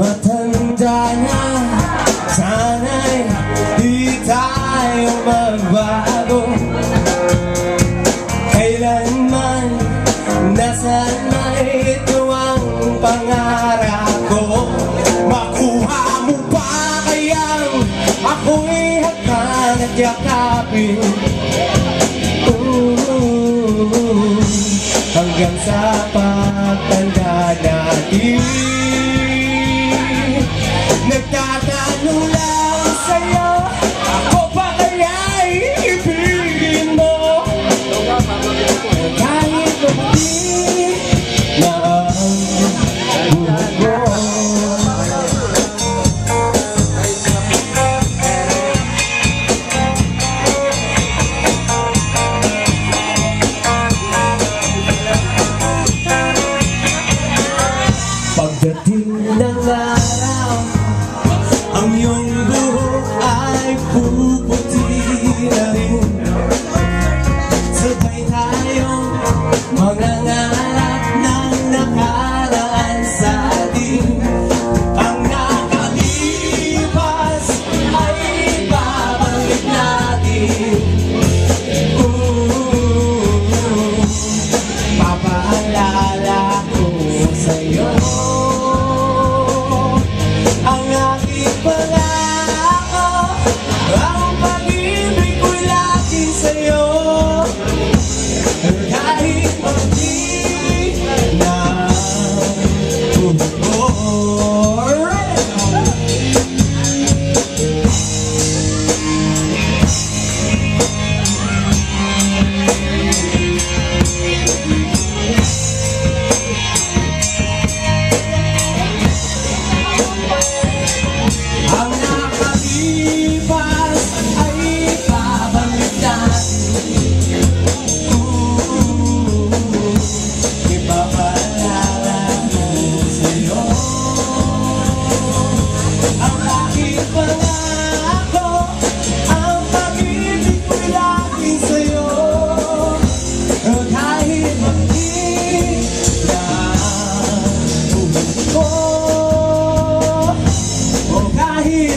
Matanda na, sana'y di tayo magbago. Kailanman, nasaan may ito ang pangarap ko. Makuha mo pa kayang ako'y hatang at yakapin, hanggang sa pagtanda natin. Nagtatanong lang sa'yo, ako pa kaya'y ibigin mo? Kahit hindi na ang buhok ko. Pagdating ng araw, ang iyong buhok ay puputi na rin. Sabay tayong mangangarap ng nakaraan sa atin. Ang nakalipas ay babalik natin. Papaalala ko sa'yo ang aking pangako, ang pag-ibig ko'y laging sa'yo. Kahit magdi na ang nakalipas ay babalik natin. Ipapaalala ko sa'yo ang aking pangako, ang pag-ibig ko'y laging sa'yo. Kahit magdi na buhok ko, kahit